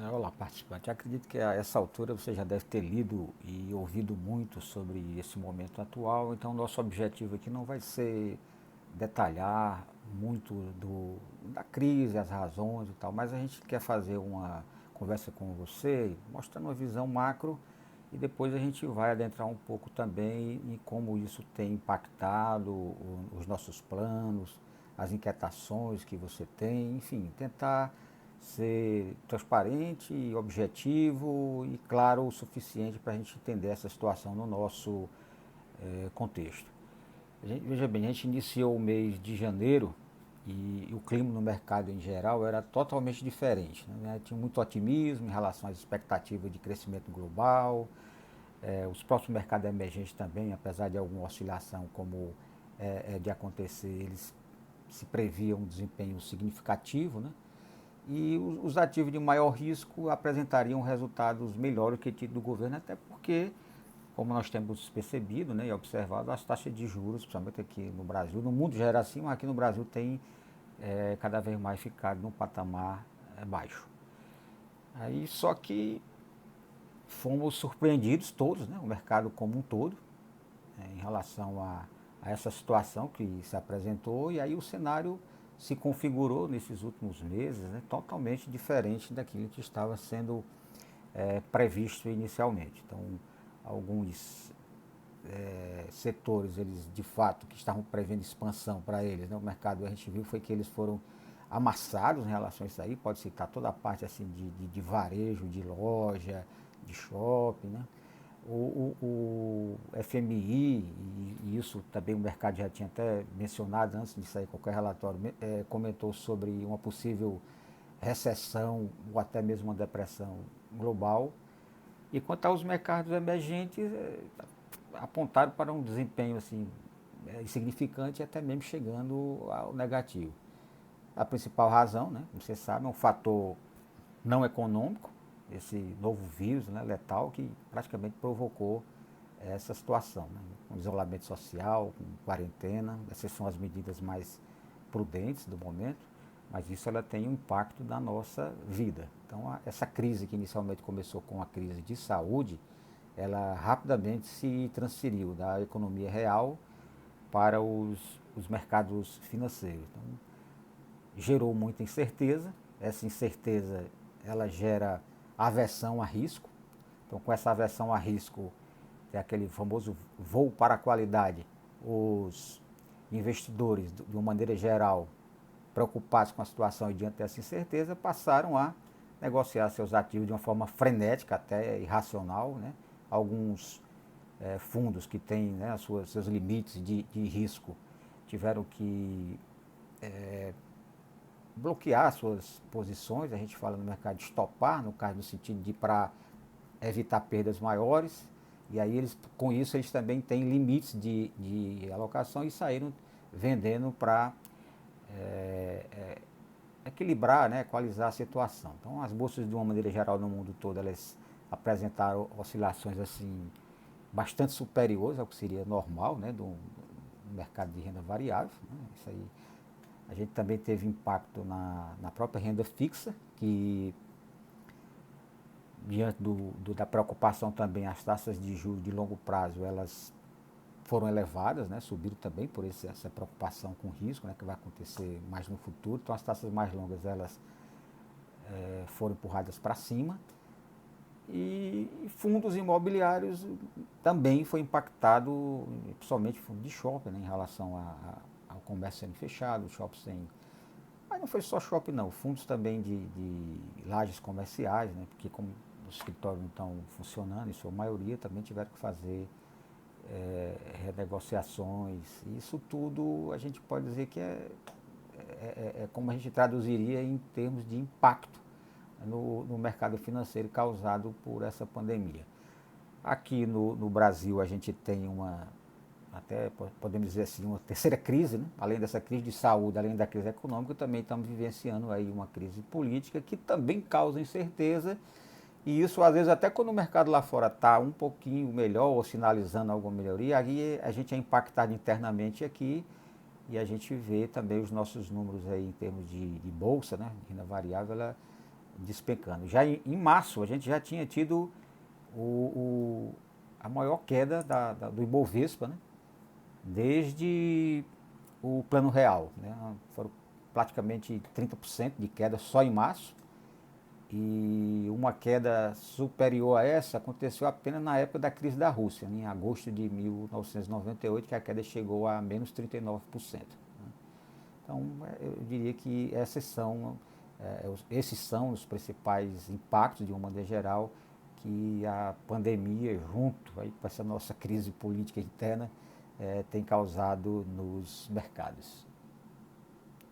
Olá, participante. Acredito que a essa altura você já deve ter lido e ouvido muito sobre esse momento atual, então nosso objetivo aqui não vai ser detalhar muito da crise, as razões e tal, mas a gente quer fazer uma conversa com você, mostrando uma visão macro e depois a gente vai adentrar um pouco também em como isso tem impactado os nossos planos, as inquietações que você tem, enfim, tentar ser transparente, objetivo e claro o suficiente para a gente entender essa situação no nosso contexto. Veja bem, a gente iniciou o mês de janeiro e o clima no mercado em geral era totalmente diferente. Né? Tinha muito otimismo em relação às expectativas de crescimento global, os próprios mercados emergentes também, apesar de alguma oscilação como é de acontecer, eles se previam um desempenho significativo, né? E os ativos de maior risco apresentariam resultados melhores que tido do governo, até porque, como nós temos percebido, né, e observado, as taxas de juros, principalmente aqui no Brasil, no mundo já era assim, mas aqui no Brasil tem cada vez mais ficado num patamar baixo. Aí só que fomos surpreendidos todos, né, o mercado como um todo, em relação a essa situação que se apresentou, e aí o cenário se configurou nesses últimos meses, né, totalmente diferente daquilo que estava sendo previsto inicialmente. Então, alguns setores, eles de fato que estavam prevendo expansão para eles, né, o mercado a gente viu foi que eles foram amassados em relação a isso aí, pode citar toda a parte assim de varejo, de loja, de shopping, né? O FMI, e isso também o mercado já tinha até mencionado antes de sair qualquer relatório, comentou sobre uma possível recessão ou até mesmo uma depressão global. E quanto aos mercados emergentes, apontaram para um desempenho assim, insignificante, até mesmo chegando ao negativo. A principal razão, né, como você sabe, é um fator não econômico, esse novo vírus, né, letal, que praticamente provocou essa situação, né, com isolamento social, com quarentena. Essas são as medidas mais prudentes do momento, mas isso ela tem um impacto na nossa vida. Então, essa crise que inicialmente começou com a crise de saúde, ela rapidamente se transferiu da economia real para os mercados financeiros. Então, gerou muita incerteza. Essa incerteza ela gera aversão a risco. Então, com essa aversão a risco, é aquele famoso voo para a qualidade. Os investidores, de uma maneira geral, preocupados com a situação e diante dessa incerteza, passaram a negociar seus ativos de uma forma frenética, até irracional, né? Alguns fundos que têm, né, seus limites de risco tiveram que bloquear suas posições, a gente fala no mercado de estopar, no caso no sentido de para evitar perdas maiores, e aí eles, com isso eles também têm limites de alocação e saíram vendendo para equilibrar, né, equalizar a situação. Então as bolsas de uma maneira geral no mundo todo, elas apresentaram oscilações assim bastante superiores ao que seria normal, né, do mercado de renda variável. Né, isso aí. A gente também teve impacto na própria renda fixa, que diante da preocupação também, as taxas de juros de longo prazo, elas foram elevadas, né, subiram também por essa preocupação com o risco, né, que vai acontecer mais no futuro. Então as taxas mais longas, elas foram empurradas para cima. E fundos imobiliários também foi impactado, principalmente fundo de shopping, né, em relação ao comércio sendo fechado, shopping sem. Mas não foi só shopping não, fundos também de lajes comerciais, né, porque como os escritórios não estão funcionando, em sua maioria também tiveram que fazer renegociações. Isso tudo a gente pode dizer que é como a gente traduziria em termos de impacto no mercado financeiro causado por essa pandemia. Aqui no Brasil a gente tem até podemos dizer assim, uma terceira crise, né? Além dessa crise de saúde, além da crise econômica, também estamos vivenciando aí uma crise política que também causa incerteza, e isso às vezes até quando o mercado lá fora está um pouquinho melhor ou sinalizando alguma melhoria, aí a gente é impactado internamente aqui e a gente vê também os nossos números aí em termos de bolsa, né? Renda variável, ela despencando. Já em março, a gente já tinha tido a maior queda do Ibovespa, né? Desde o Plano Real. Né? Foram praticamente 30% de queda só em março. E uma queda superior a essa aconteceu apenas na época da crise da Rússia, né? Em agosto de 1998, que a queda chegou a menos 39%. Né? Então, eu diria que esses são os principais impactos, de uma maneira geral, que a pandemia, junto aí com essa nossa crise política interna, tem causado nos mercados.